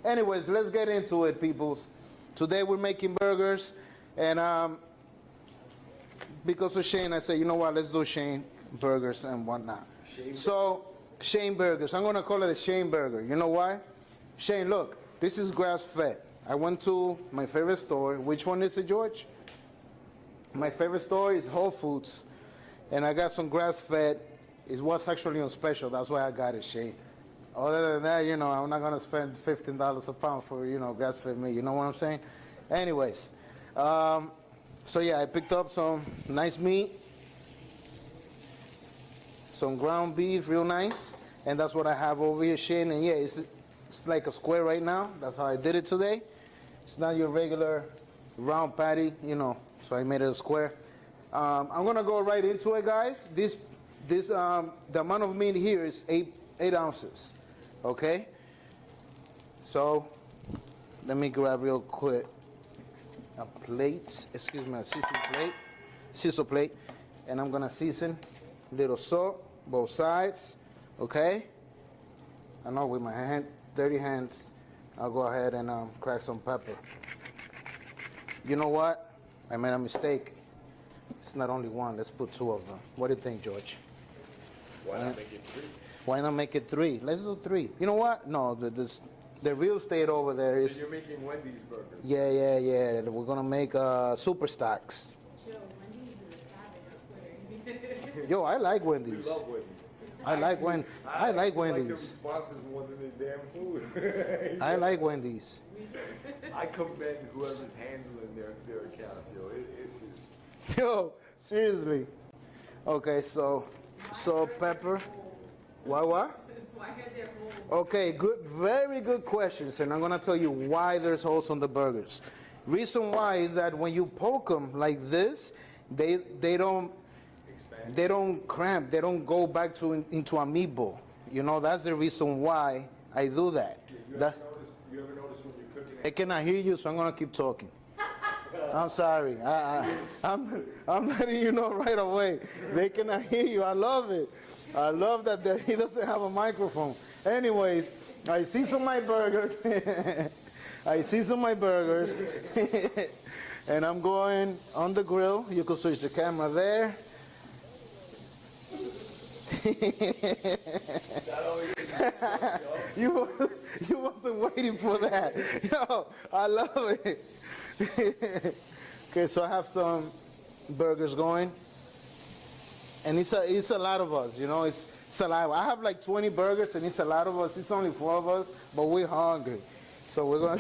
Anyways, let's get into it, peoples. Today we're making burgers, and because of Shane, I said, you know what, let's do Shane burgers and whatnot. Shane burgers. I'm gonna call it a Shane burger. You know why? Shane, look, this is grass-fed. I went to my favorite store. Which one is it, George? My favorite store is Whole Foods, and I got some grass-fed. It was actually on special. That's why I got it, Shane. Other than that, you know, I'm not gonna spend $15 a pound for, you know, grass-fed meat. You know what I'm saying? Anyways, so yeah, I picked up some nice meat, some ground beef, real nice, and that's what I have over here, Shane. And yeah, it's like a square right now. That's how I did it today. It's not your regular round patty, you know. So I made it a square. I'm gonna go right into it, guys. The amount of meat here is 8 ounces. Okay. So let me grab real quick a plate. Excuse me, a scissor plate, and I'm gonna season. Little salt, both sides. Okay. I know with my dirty hands, I'll go ahead and crack some pepper. You know what? I made a mistake. It's not only one. Let's put 2 of them. What do you think, George? Why not make it 3? Why not make it 3? Let's do 3. You know what? No, the real estate over there is. So you're making Wendy's burgers. Yeah. We're gonna make super stacks. Yo, Wendy's is savage on Twitter. Yo, I like Wendy's. We love Wendy's. I like Wendy's. I like Wendy's. The responses more than the damn food. I like Wendy's. I commend whoever's handling their accounts, yo. It's just... Yo, seriously. Okay, so pepper. What? Why are there holes? Okay, good, very good questions, and I'm gonna tell you why there's holes on the burgers. Reason why is that when you poke them like this, they don't cramp, they don't go back into a meatball. You know, that's the reason why I do that. You ever notice when you're cooking it? They cannot hear you, so I'm gonna keep talking. I'm sorry. I'm letting you know right away. They cannot hear you. I love it. I love that he doesn't have a microphone. Anyways, I season my burgers. And I'm going on the grill. You can switch the camera there. You wasn't waiting for that. Yo, I love it. Okay, so I have some burgers going, and it's a lot of us, you know. It's a lot. I have like 20 burgers, and it's a lot of us. It's only 4 of us, but we're hungry, so we're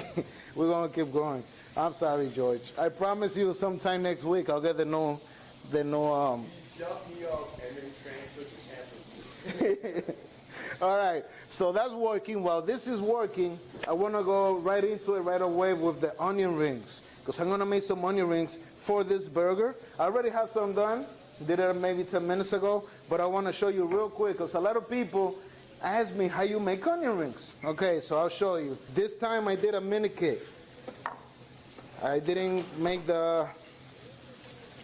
gonna keep going. I'm sorry, George. I promise you, sometime next week I'll get the new. Shut me up and then transfer to campus. All right, so that's working. While this is working, I want to go right into it right away with the onion rings, because I'm going to make some onion rings for this burger. I already have some done. Did it maybe 10 minutes ago, but I want to show you real quick, because a lot of people ask me how you make onion rings. Okay, so I'll show you. This time I did a mini kit. I didn't make the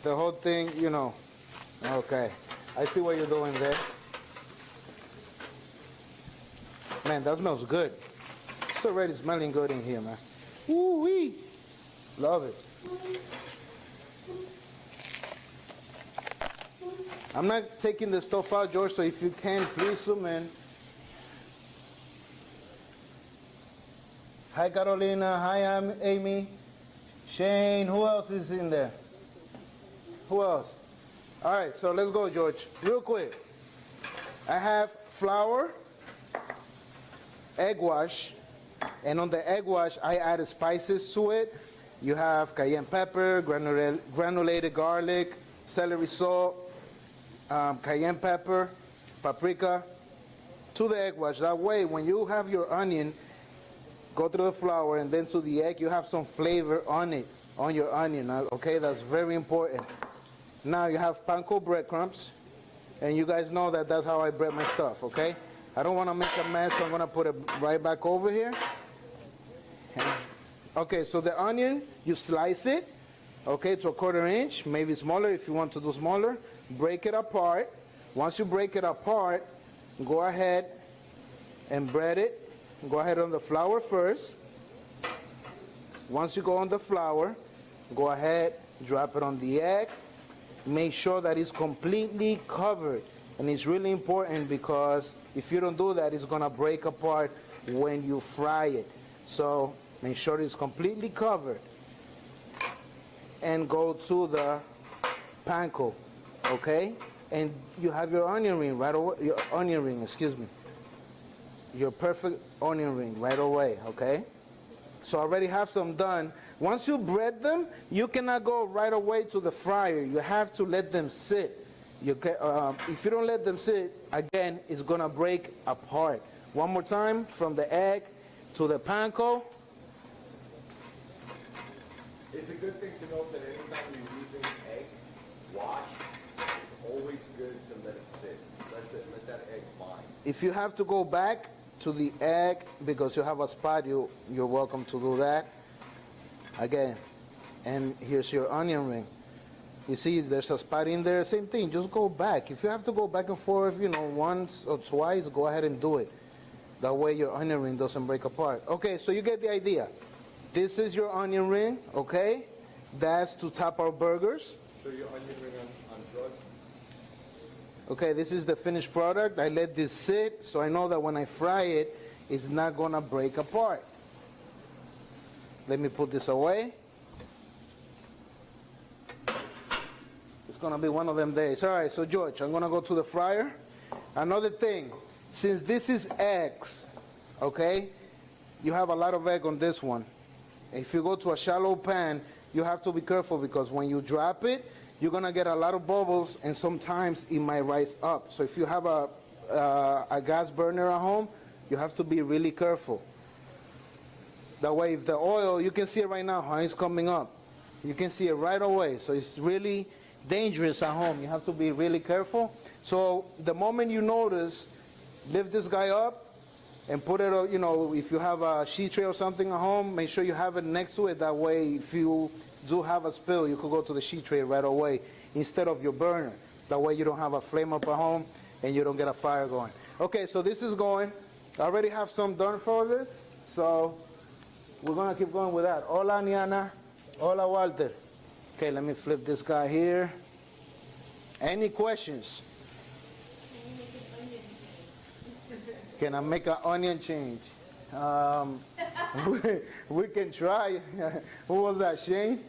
whole thing, you know. Okay, I see what you're doing there. Man, that smells good. It's already smelling good in here, man. Woo-wee. Love it. I'm not taking the stuff out, George, so if you can, please zoom in. Hi, Carolina. Hi, I'm Amy. Shane. Who else is in there? Who else? All right, so let's go, George. Real quick. I have flour, egg wash, and on the egg wash I added spices to it. You have cayenne pepper, granulated garlic, celery salt, cayenne pepper, paprika to the egg wash. That way when you have your onion go through the flour and then to the egg, you have some flavor on it, on your onion. Okay, that's very important. Now you have panko breadcrumbs, and you guys know that that's how I bread my stuff. Okay, I don't want to make a mess, so I'm going to put it right back over here. Okay, so the onion, you slice it, okay, to 1/4 inch, maybe smaller if you want to do smaller. Break it apart. Once you break it apart, go ahead and bread it go ahead on the flour first. Once you go on the flour, go ahead, drop it on the egg. Make sure that it's completely covered. And it's really important because if you don't do that, it's gonna break apart when you fry it. So make sure it's completely covered. And go to the panko, okay? And you have your onion ring right away, your onion ring, excuse me. Your perfect onion ring right away, okay? So I already have some done. Once you bread them, you cannot go right away to the fryer. You have to let them sit. If you don't let them sit, again, it's gonna break apart. One more time, from the egg to the panko. It's a good thing to note that anytime you're using egg wash, it's always good to let it sit. Let that egg bind. If you have to go back to the egg because you have a spot, you're welcome to do that. Again, and here's your onion ring. You see there's a spot in there, same thing, just go back. If you have to go back and forth, once or twice, go ahead and do it. That way your onion ring doesn't break apart. Okay, so you get the idea. This is your onion ring, okay? That's to top our burgers. So your onion ring on drugs? Okay, this is the finished product. I let this sit so I know that when I fry it, it's not gonna break apart. Let me put this away. It's gonna be one of them days. All right, so George, I'm gonna go to the fryer. Another thing, since this is eggs, okay, you have a lot of egg on this one. If you go to a shallow pan, you have to be careful because when you drop it, you're gonna get a lot of bubbles and sometimes it might rise up. So if you have a gas burner at home, you have to be really careful. That way, if the oil, you can see it right now, how it's coming up. You can see it right away. So it's really dangerous at home. You have to be really careful. So the moment you notice, lift this guy up and put it, if you have a sheet tray or something at home, make sure you have it next to it. That way, if you do have a spill, you could go to the sheet tray right away instead of your burner. That way you don't have a flame up at home and you don't get a fire going. Okay, so this is going. I already have some done for this, so we're gonna keep going with that. Hola, Niana. Hola, Walter. Okay, let me flip this guy here. Any questions? Can I make an onion change? We can try. Who was that, Shane?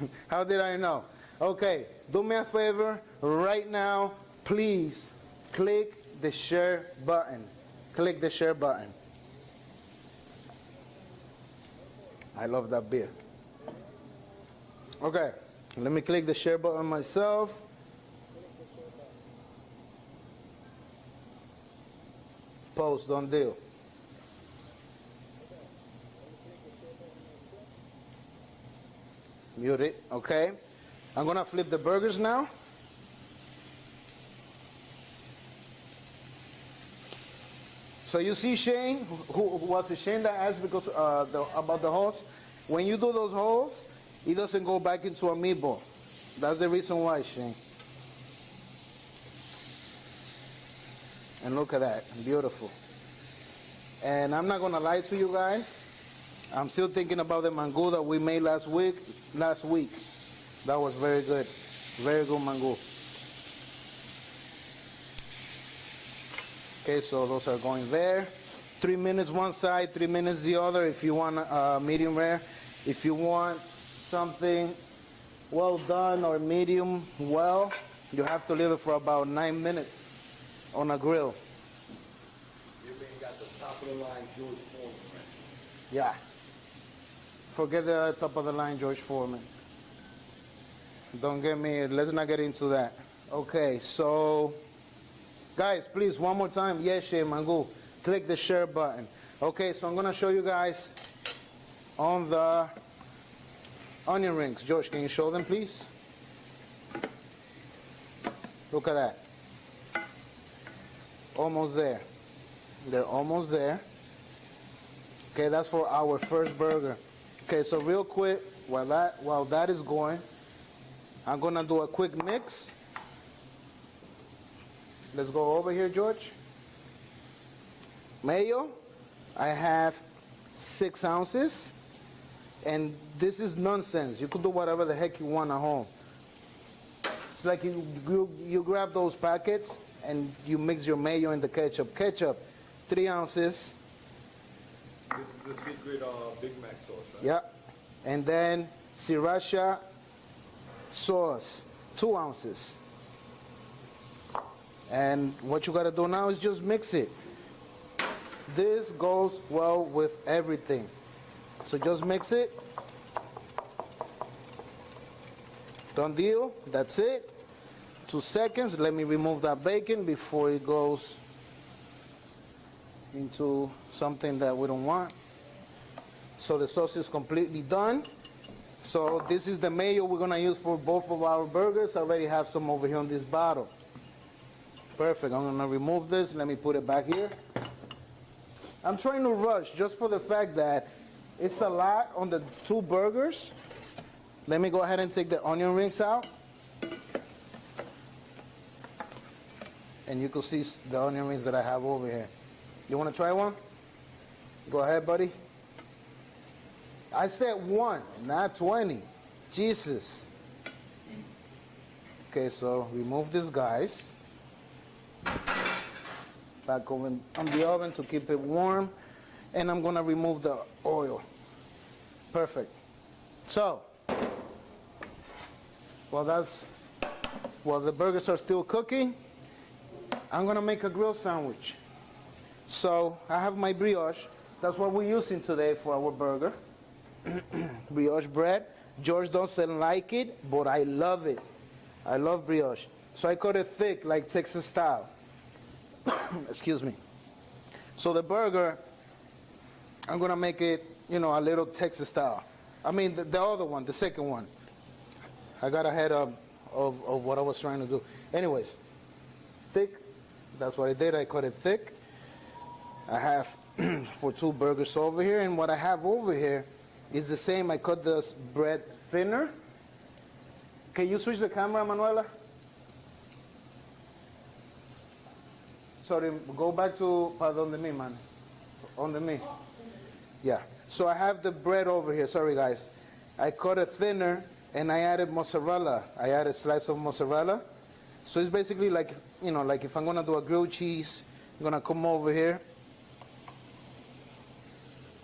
Yeah. How did I know? Okay, do me a favor right now, please click the share button. Click the share button. I love that beer. Okay, let me click the share button myself. Post, don't deal. Mute it, okay. I'm gonna flip the burgers now. So you see Shane, who was it Shane that asked because about the holes? When you do those holes, it doesn't go back into a meatball. That's the reason why, Shane. And look at that, beautiful. And I'm not gonna lie to you guys, I'm still thinking about the mango that we made last week. That was very good mango. Okay, so those are going there. 3 minutes one side, 3 minutes the other if you want medium rare. If you want something well done or medium well, you have to leave it for about 9 minutes on a grill. You mean got the top of the line George Foreman, right? Yeah. Forget the top of the line George Foreman. Don't get me, let's not get into that. Okay, so guys, please, one more time. Yes, Shane Mangu. Click the share button. Okay, so I'm gonna show you guys on the onion rings. George, can you show them, please? Look at that. Almost there. They're almost there. Okay, that's for our first burger. Okay, so real quick, while that is going, I'm gonna do a quick mix. Let's go over here, George. Mayo, I have 6 ounces. And this is nonsense. You could do whatever the heck you want at home. It's like you grab those packets and you mix your mayo and the ketchup. Ketchup, 3 ounces. This is the secret Big Mac sauce, right? Yeah. And then sriracha sauce, 2 ounces. And what you gotta do now is just mix it. This goes well with everything. So just mix it. Done deal. That's it. 2 seconds. Let me remove that bacon before it goes into something that we don't want. So the sauce is completely done. So this is the mayo we're gonna use for both of our burgers. I already have some over here on this bottle. Perfect. I'm gonna remove this. Let me put it back here. I'm trying to rush just for the fact that it's a lot on the 2 burgers. Let me go ahead and take the onion rings out. And you can see the onion rings that I have over here. You want to try one? Go ahead, buddy. I said 1, not 20. Jesus. Okay, so remove these guys. Back on the oven to keep it warm. And I'm going to remove the oil. Perfect. So, while the burgers are still cooking, I'm going to make a grilled sandwich. So, I have my brioche. That's what we're using today for our burger. Brioche bread. George doesn't like it, but I love it. I love brioche. So I cut it thick, like Texas style. Excuse me. So the burger, I'm gonna make it, a little Texas style. I mean, the other one, the second one. I got ahead of what I was trying to do. Anyways, thick. That's what I did. I cut it thick. I have for 2 burgers over here, and what I have over here is the same. I cut the bread thinner. Can you switch the camera, Manuela? Sorry, go back to donde mi, man. Donde mi. Yeah. So I have the bread over here. Sorry, guys. I cut it thinner, and I added mozzarella. I added a slice of mozzarella. So it's basically like, like if I'm going to do a grilled cheese, I'm going to come over here.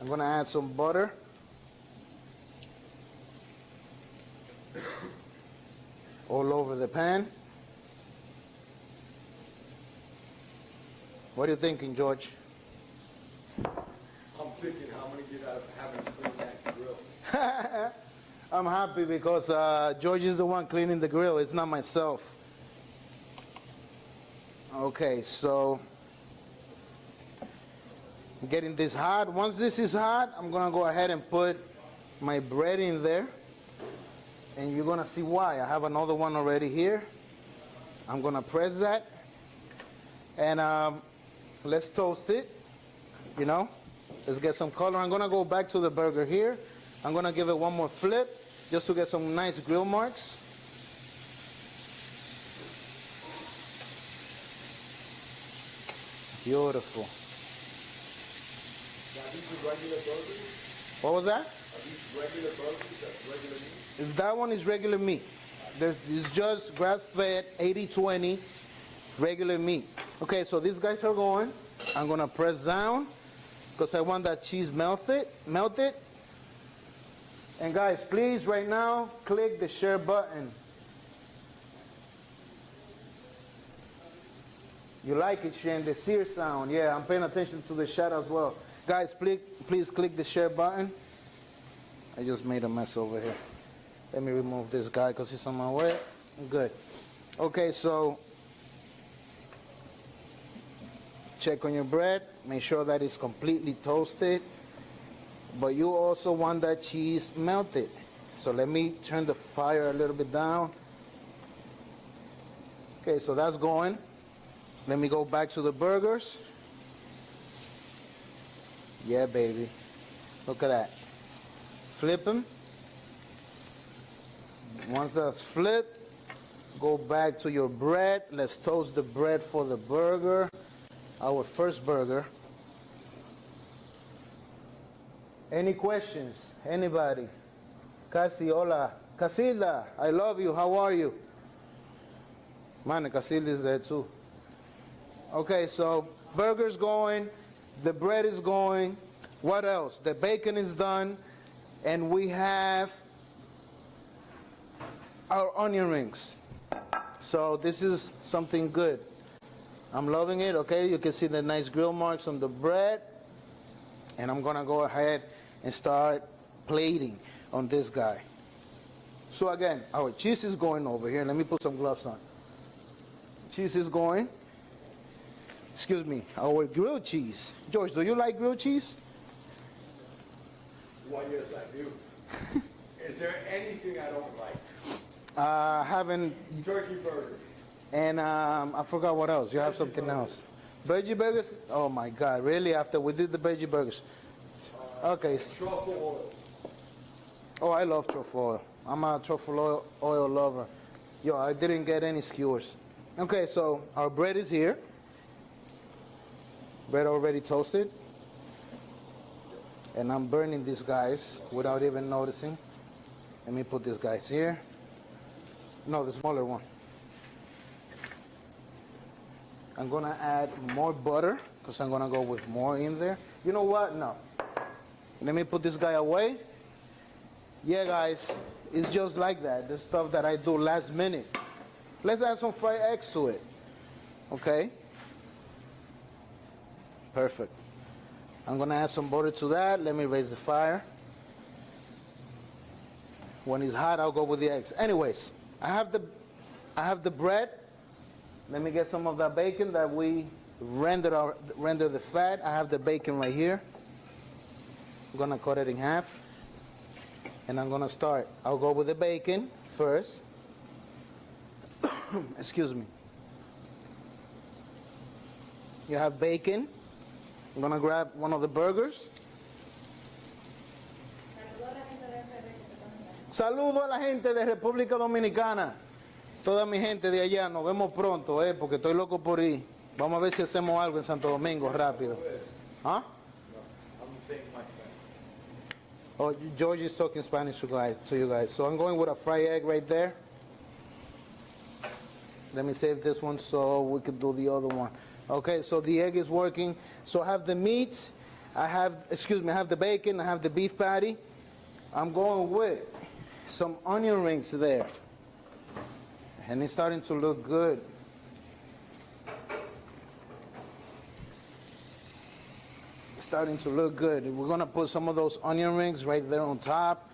I'm going to add some butter. All over the pan. What are you thinking, George? I'm thinking how many did I haven't cleaned that grill? I'm happy because George is the one cleaning the grill. It's not myself. Okay, so I'm getting this hot. Once this is hot, I'm going to go ahead and put my bread in there. And you're going to see why. I have another one already here. I'm going to press that. And let's toast it. Let's get some color. I'm going to go back to the burger here. I'm going to give it one more flip just to get some nice grill marks. Beautiful. Now, these are regular burgers? What was that? Are these regular burgers? That's regular meat? That one is regular meat. It's just grass-fed, 80-20, regular meat. Okay, so these guys are going. I'm going to press down because I want that cheese melted. And guys, please, right now, click the share button. You like it, Shane, the sear sound. Yeah, I'm paying attention to the chat as well. Guys, please click the share button. I just made a mess over here. Let me remove this guy because he's on my way. Good. Okay, so check on your bread. Make sure that it's completely toasted. But you also want that cheese melted. So let me turn the fire a little bit down. Okay, so that's going. Let me go back to the burgers. Yeah, baby. Look at that. Flip them. Once that's flipped, go back to your bread. Let's toast the bread for the burger. Our first burger. Any questions? Anybody? Casi, hola. Casilda, I love you. How are you? Man, Casilda is there too. Okay, so burger's going, the bread is going. What else? The bacon is done, and we have our onion rings. So this is something good. I'm loving it, okay? You can see the nice grill marks on the bread. And I'm gonna go ahead and start plating on this guy. So again, our cheese is going over here. Let me put some gloves on. Cheese is going. Excuse me, our grilled cheese. George, do you like grilled cheese? Well, yes, I do. Is there anything I don't like? Haven't. Turkey burger. And I forgot what else. You have something else. Veggie burgers? Oh my God, really? After we did the veggie burgers. Okay. Truffle oil. Oh, I love truffle oil. I'm a truffle oil lover. Yo, I didn't get any skewers. Okay, so our bread is here. Bread already toasted. And I'm burning these guys without even noticing. Let me put these guys here. No, the smaller one. I'm gonna add more butter because I'm gonna go with more in there. You know what? No. Let me put this guy away. Yeah, guys, it's just like that. The stuff that I do last minute. Let's add some fried eggs to it. Okay? Perfect. I'm gonna add some butter to that. Let me raise the fire. When it's hot, I'll go with the eggs. Anyways, I have the bread. Let me get some of that bacon that we render the fat. I have the bacon right here. I'm gonna cut it in half. And I'm gonna start. I'll go with the bacon first. Excuse me. You have bacon. I'm gonna grab one of the burgers. Saludo a la gente de República Dominicana. Toda mi gente de allá, nos vemos pronto, porque estoy loco por ir. Vamos a ver si hacemos algo en Santo Domingo rápido. ¿Ah? Oh, George is talking Spanish to you guys. So I'm going with a fried egg right there. Let me save this one so we can do the other one. Okay, so the egg is working. So I have the meat, I have the bacon, I have the beef patty. I'm going with some onion rings there. And it's starting to look good. It's starting to look good. We're gonna put some of those onion rings right there on top.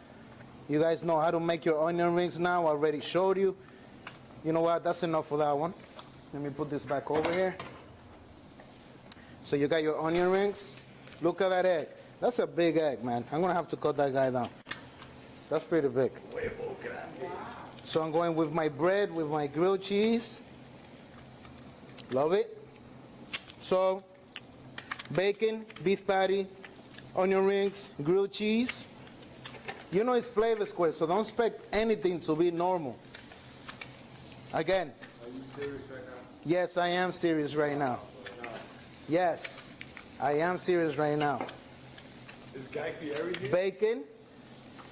You guys know how to make your onion rings now. I already showed you. You know what? That's enough for that one. Let me put this back over here. So you got your onion rings. Look at that egg. That's a big egg, man. I'm gonna have to cut that guy down. That's pretty big. So I'm going with my bread, with my grilled cheese. Love it. So, bacon, beef patty, onion rings, grilled cheese. You know it's Flavor Square, so don't expect anything to be normal. Again. Are you serious right now? Yes, I am serious right now. Yes, I am serious right now. Is Guy Fieri here? Bacon.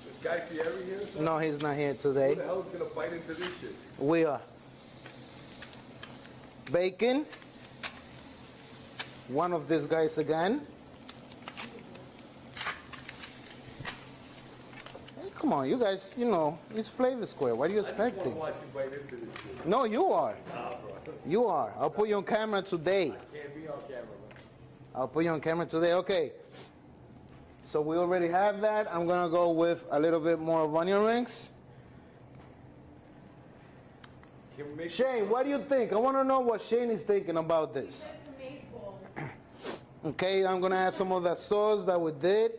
Is Guy Fieri here? Son? No, he's not here today. Who the hell is going to bite into this shit? We are. Bacon. One of these guys again. Hey, come on, you guys, you know, it's Flavor Square. What are you expecting? I just want to watch you bite into this shit. No, you are. Nah, bro. You are. I'll put you on camera today. Can't be on camera, man. I'll put you on camera today. Okay. So we already have that. I'm going to go with a little bit more of onion rings. Can we make Shane, what do you think? I want to know what Shane is thinking about this. Okay, I'm going to add some of that sauce that we did.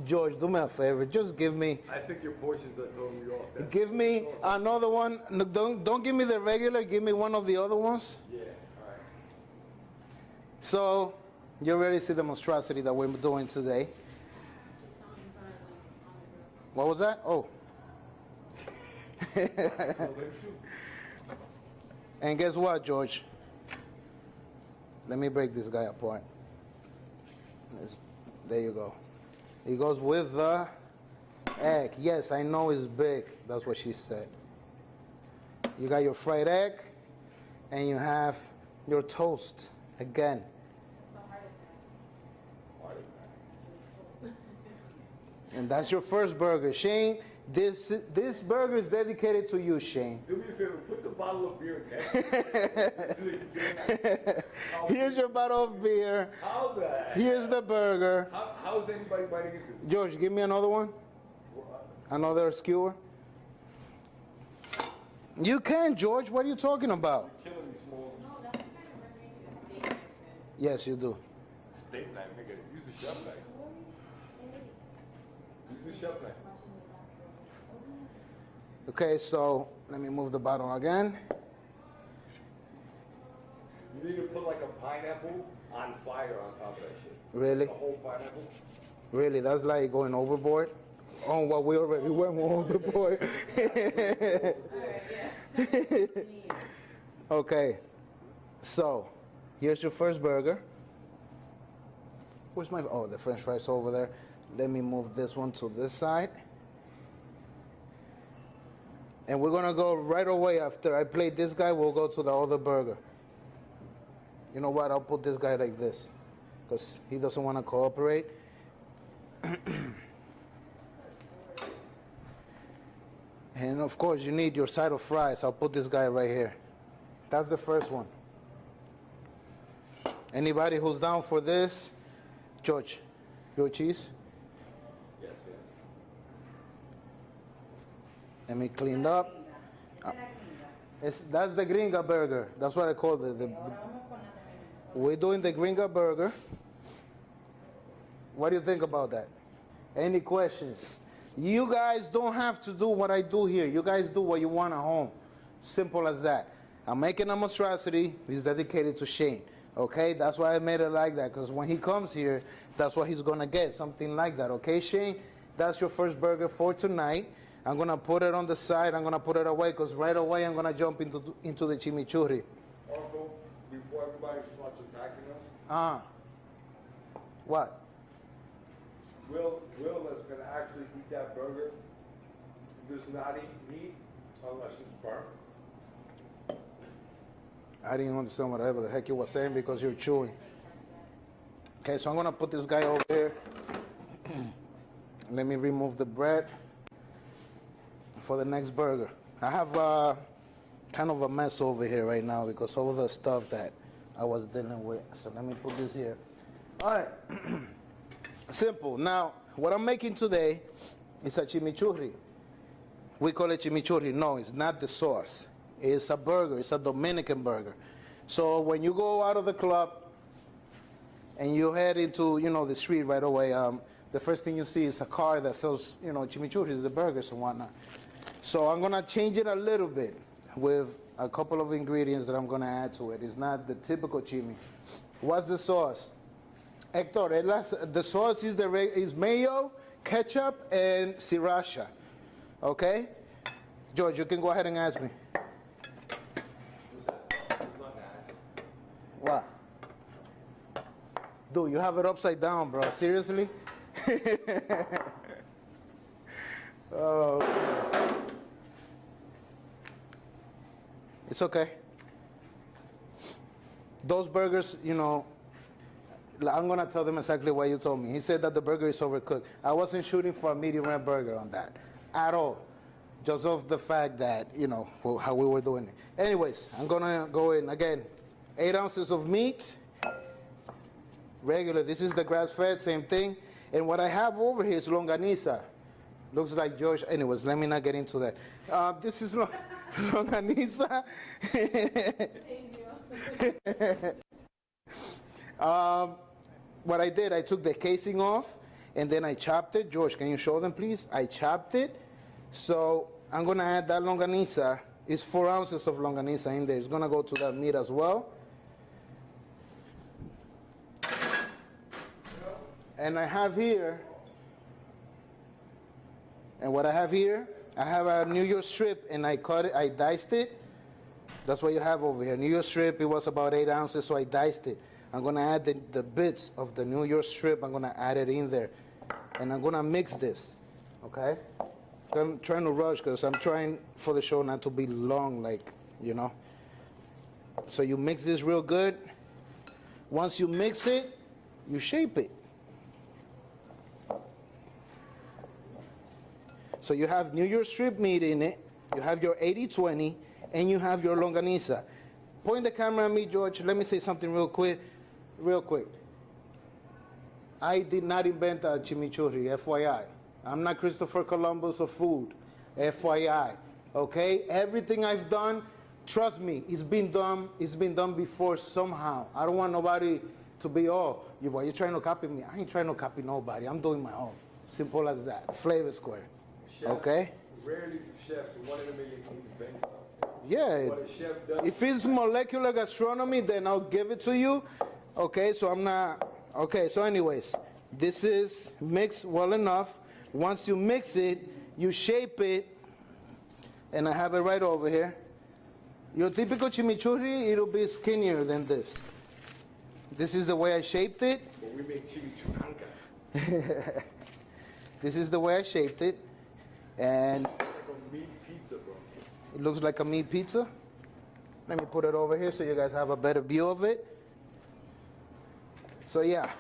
George, do me a favor. Just give me... I think your portions are throwing you off. That's Give me another one. No, don't give me the regular. Give me one of the other ones. Yeah, all right. So, you already see the monstrosity that we're doing today. What was that? Oh. And guess what, George? Let me break this guy apart. There you go. It goes with the egg. Yes, I know it's big. That's what she said. You got your fried egg, and you have your toast again. And that's your first burger, Shane. This burger is dedicated to you, Shane. Do me a favor, put the bottle of beer next to Here's your bottle of beer. How the Here's the burger. How's anybody biting into this? George, give me another one. Another skewer. You can, George. What are you talking about? You're killing me, Smalls. No, that's kind of like making a steak knife. Yes, you do. Steak knife, nigga. Use the chef knife. Use the chef knife. Okay, so let me move the bottle again. You need to put like a pineapple on fire on top of that shit. Really? A whole pineapple. Really? That's like going overboard on what we already went overboard. Alright, yeah. Okay, so here's your first burger. Where's my, oh, the french fries over there. Let me move this one to this side. And we're gonna go right away after I plate this guy, we'll go to the other burger. You know what, I'll put this guy like this, because he doesn't wanna cooperate. And of course you need your side of fries. I'll put this guy right here. That's the first one. Anybody who's down for this? George, your cheese? Yes, yes. Let me clean up. That's the gringa burger. That's what I call it. We're doing the gringa burger. What do you think about that? Any questions? You guys don't have to do what I do here. You guys do what you want at home. Simple as that. I'm making a monstrosity. It's dedicated to Shane. Okay, that's why I made it like that, because when he comes here, that's what he's gonna get, something like that. Okay, Shane, that's your first burger for tonight. I'm gonna put it on the side. I'm gonna put it away, because right away I'm gonna jump into the chimichurri. Also, before everybody starts attacking us, What? Will is gonna actually eat that burger. Does not eat meat unless it's burnt. I didn't understand whatever the heck you were saying because you're chewing. Okay, so I'm gonna put this guy over here. Let me remove the bread for the next burger. I have kind of a mess over here right now because of all the stuff that I was dealing with. So let me put this here. All right, simple. Now, what I'm making today is a chimichurri. We call it chimichurri. No, it's not the sauce. It's a burger. It's a Dominican burger. So when you go out of the club and you head into, the street right away, the first thing you see is a car that sells, chimichurris, the burgers and whatnot. So I'm gonna change it a little bit with a couple of ingredients that I'm gonna add to it. It's not the typical chimi. What's the sauce? Hector, the sauce is mayo, ketchup, and sriracha. Okay? George, you can go ahead and ask me. What? Dude, you have it upside down, bro. Seriously? Oh. It's okay. Those burgers, I'm going to tell them exactly what you told me. He said that the burger is overcooked. I wasn't shooting for a medium rare burger on that at all. Just off the fact that, how we were doing it. Anyways, I'm going to go in again. 8 ounces of meat, regular. This is the grass-fed, same thing. And what I have over here is longaniza. Looks like George. Anyways, let me not get into that. This is longaniza. What I did, I took the casing off, and then I chopped it. George, can you show them, please? I chopped it. So I'm going to add that longaniza. It's 4 ounces of longaniza in there. It's going to go to that meat as well. And I have here, and what I have here, I have a New York strip, and I cut it, I diced it. That's what you have over here. New York strip, it was about 8 ounces, so I diced it. I'm gonna add the bits of the New York strip. I'm gonna add it in there, and I'm gonna mix this. Okay? I'm trying to rush because I'm trying for the show not to be long, like, you know. So you mix this real good. Once you mix it, you shape it. So you have New York strip meat in it, you have your 80-20, and you have your longaniza. Point the camera at me, George. Let me say something real quick. I did not invent a chimichurri, FYI. I'm not Christopher Columbus of food, FYI. Okay? Everything I've done, trust me, it's been done before somehow. I don't want nobody to be, you're trying to copy me. I ain't trying to copy nobody. I'm doing my own. Simple as that. Flavor Square. Chefs, okay? Rarely do chefs, 1 in a million, can invent something. Yeah. What a chef does. If it's molecular gastronomy, then I'll give it to you. Okay, so I'm not. Okay, so anyways, this is mixed well enough. Once you mix it, you shape it, and I have it right over here. Your typical chimichurri, it'll be skinnier than this. This is the way I shaped it. But we make chimichurri. This is the way I shaped it, and It's like a meat pizza, bro. it looks like a meat pizza. Let me put it over here so you guys have a better view of it. So yeah,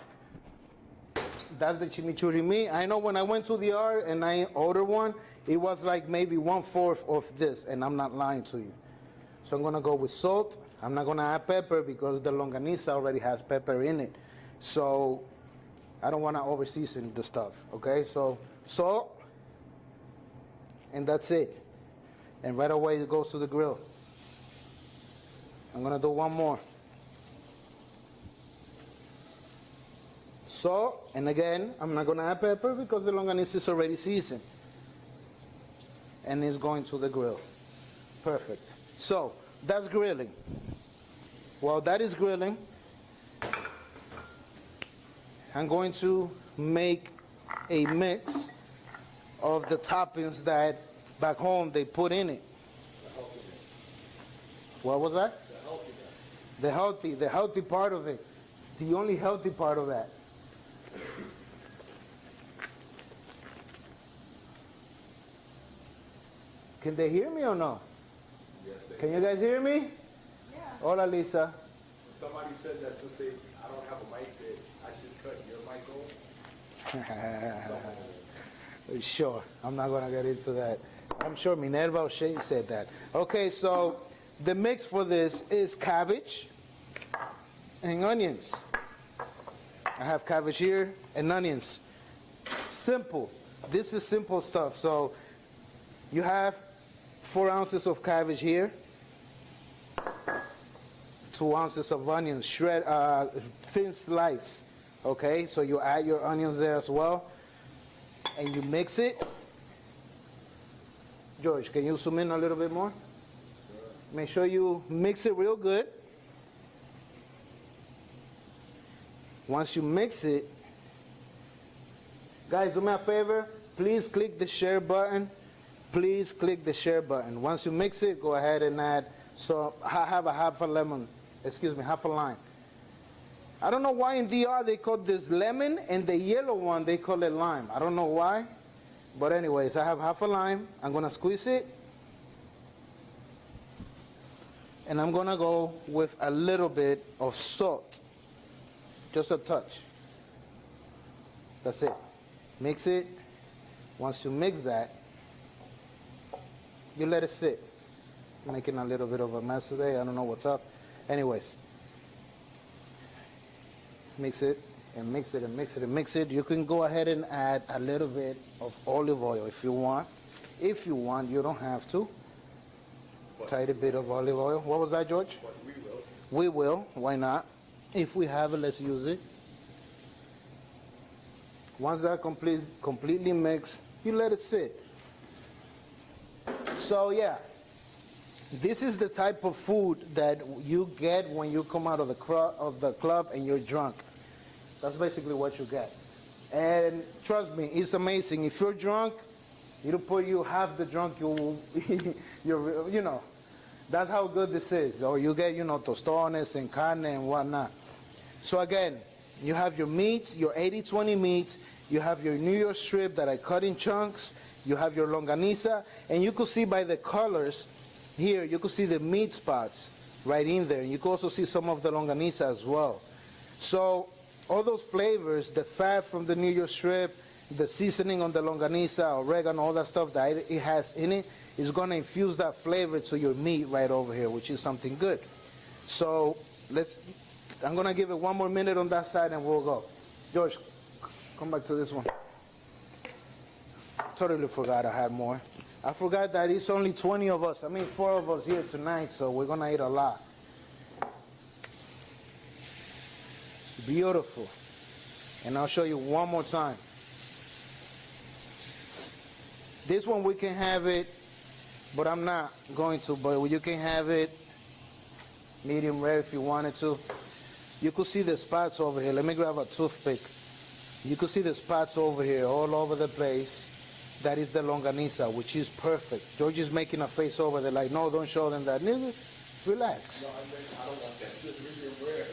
that's the chimichurri meat. I know when I went to the R and I ordered one, it was like maybe 1/4 of this, and I'm not lying to you. So I'm gonna go with salt. I'm not gonna add pepper because the longaniza already has pepper in it. So I don't wanna over season the stuff, okay? So salt, and that's it. And right away it goes to the grill. I'm gonna do one more. Salt, and again, I'm not gonna add pepper because the longaniza is already seasoned. And it's going to the grill. Perfect. So, that's grilling. While that is grilling, I'm going to make a mix of the toppings that back home they put in it. What was that? The healthy part of it. The only healthy part of that. Can they hear me or no? Yes, Can you guys hear me? Yeah. Hola, Lisa. Somebody said that since I don't have a mic there, I should cut your mic on. Sure, I'm not gonna get into that. I'm sure Minerva O'Shea said that. Okay, so the mix for this is cabbage and onions. I have cabbage here and onions. Simple. This is simple stuff. So you have 4 ounces of cabbage here, 2 ounces of onions, thin slice. Okay, so you add your onions there as well, and you mix it. George, can you zoom in a little bit more? Sure. Make sure you mix it real good. Once you mix it, guys, do me a favor. Please click the share button. Please click the share button. Once you mix it, go ahead and add. So I have half a lime. I don't know why in DR they call this lemon, and the yellow one they call it lime. I don't know why. But anyways, I have half a lime. I'm going to squeeze it. And I'm going to go with a little bit of salt. Just a touch. That's it. Mix it. Once you mix that, you let it sit. Making a little bit of a mess today. I don't know what's up. Anyways. Mix it and mix it and mix it and mix it. You can go ahead and add a little bit of olive oil if you want. If you want, you don't have to. Tiny bit of olive oil. What was that, George? But we will. We will. Why not? If we have it, let's use it. Once that completely mixed, you let it sit. So yeah, this is the type of food that you get when you come out of the club and you're drunk. That's basically what you get. And trust me, it's amazing. If you're drunk, it'll put you half the drunk you know. That's how good this is. Or you get, tostones and carne and whatnot. So again, you have your meats, your 80-20 meats, you have your New York strip that I cut in chunks, you have your longaniza, and you could see by the colors here, you could see the meat spots right in there. You could also see some of the longaniza as well. So all those flavors, the fat from the New York strip, the seasoning on the longaniza, oregano, all that stuff that it has in it, is going to infuse that flavor to your meat right over here, which is something good. So I'm going to give it one more minute on that side and we'll go. George, come back to this one. Totally forgot I had more. I forgot that it's only 20 of us. I mean, 4 of us here tonight, so we're going to eat a lot. Beautiful. And I'll show you one more time. This one we can have it, but I'm not going to, but you can have it medium rare if you wanted to. You could see the spots over here. Let me grab a toothpick. You could see the spots over here, all over the place. That is the longaniza, which is perfect. George is making a face over there like, no, don't show them that. Nigga, relax. No, I don't want that. Just medium rare.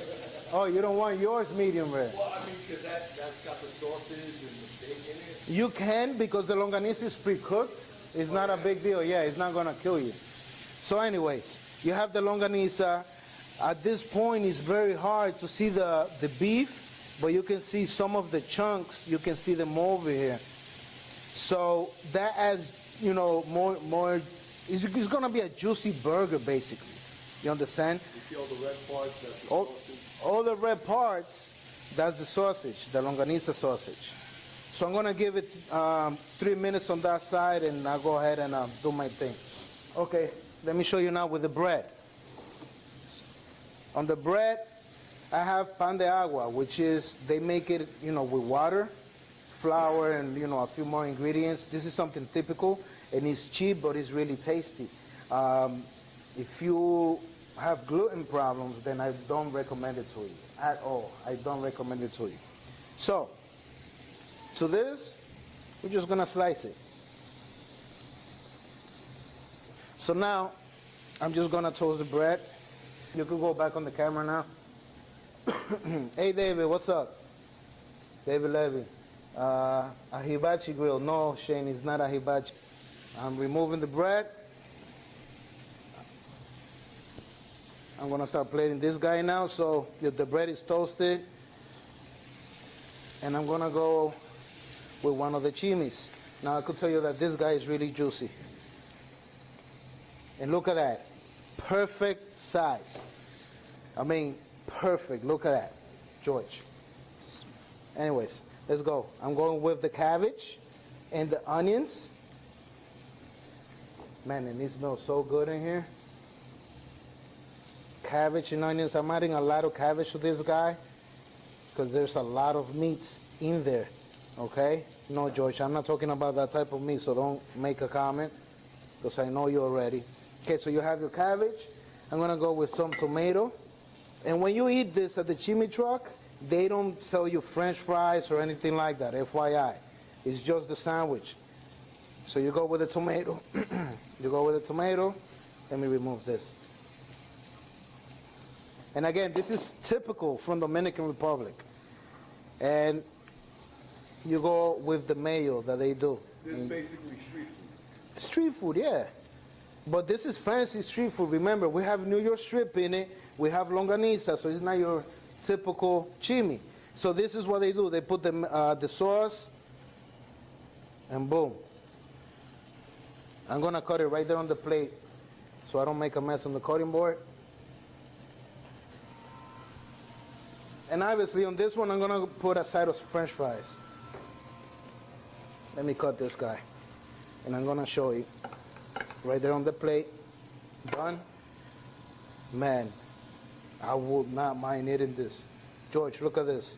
Oh, you don't want yours medium rare? Well, I mean, because that's got the sausage and the steak in it. You can, because the longaniza is pre-cooked. It's not a big deal. Yeah, it's not going to kill you. So anyways, you have the longaniza. At this point, it's very hard to see the beef, but you can see some of the chunks. You can see them over here. So that adds, you know, more. It's going to be a juicy burger, basically. You understand? You see all the red parts? That's the sausage. All the red parts, that's the sausage, the longaniza sausage. So I'm going to give it 3 minutes on that side, and I'll go ahead and do my thing. Okay, let me show you now with the bread. On the bread, I have pan de agua, which is, they make it, you know, with water, flour, and, you know, a few more ingredients. This is something typical, and it's cheap, but it's really tasty. If you have gluten problems, then I don't recommend it to you at all. I don't recommend it to you. So, to this, we're just gonna slice it. So now, I'm just gonna toast the bread. You can go back on the camera now. Hey David, what's up? David Levy. A hibachi grill. No, Shane, it's not a hibachi. I'm removing the bread. I'm gonna start plating this guy now, so the bread is toasted. And I'm gonna go with one of the chimis. Now I could tell you that this guy is really juicy. And look at that, perfect size. I mean, perfect, look at that, George. Anyways, let's go. I'm going with the cabbage and the onions. Man, and it smells so good in here. Cabbage and onions. I'm adding a lot of cabbage to this guy because there's a lot of meat in there, okay? No, George, I'm not talking about that type of meat, so don't make a comment because I know you already. Okay, so you have your cabbage. I'm gonna go with some tomato. And when you eat this at the Chimi truck, they don't sell you French fries or anything like that, FYI. It's just the sandwich. So you go with the tomato. You go with the tomato. Let me remove this. And again, this is typical from Dominican Republic. And you go with the mayo that they do. This is basically street food. Street food, yeah. But this is fancy street food. Remember, we have New York strip in it. We have longaniza, so it's not your typical chimi. So this is what they do. They put the sauce, and boom. I'm going to cut it right there on the plate so I don't make a mess on the cutting board. And obviously on this one, I'm going to put a side of French fries. Let me cut this guy. And I'm going to show you. Right there on the plate. Done. Man, I would not mind eating this. George, look at this.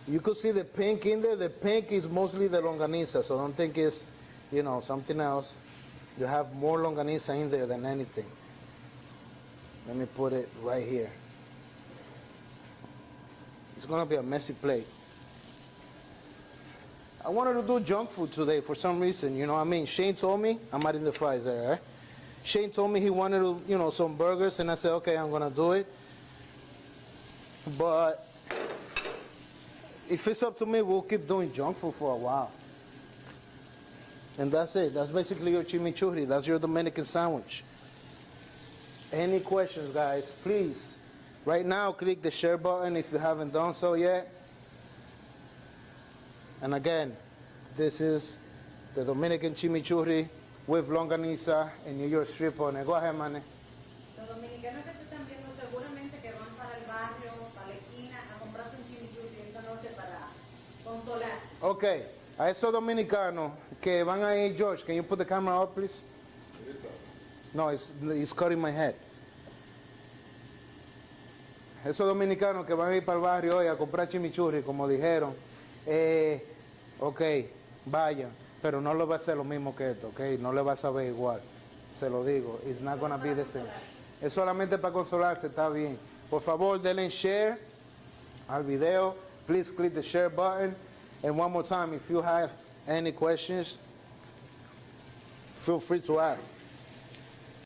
You could see the pink in there. The pink is mostly the longaniza, so don't think it's, you know, something else. You have more longaniza in there than anything. Let me put it right here. It's going to be a messy plate. I wanted to do junk food today for some reason, you know what I mean? Shane told me, I'm adding the fries there, right? Shane told me he wanted to, you know, some burgers, and I said, okay, I'm going to do it. But if it's up to me, we'll keep doing junk food for a while. And that's it. That's basically your chimichurri. That's your Dominican sandwich. Any questions, guys? Please, right now, click the share button if you haven't done so yet. And again, this is the Dominican chimichurri with longaniza and New York strip on it. Go ahead, man. Los dominicanos que te están viendo seguramente que van para el barrio, para la esquina, a comprarse un chimichurri esta noche para consolar. Okay, a esos dominicanos que van a ir, George, can you put the camera up, please? No, it's cutting my head. Esos dominicanos que van a ir para el barrio hoy a comprar chimichurri, como dijeron, ok, vayan, pero no le va a ser lo mismo que esto, ok, no le va a saber igual, se lo digo, it's not gonna be the same. Es solamente para consolarse, está bien. Por favor, denle share al video, please click the share button, and one more time, if you have any questions, feel free to ask.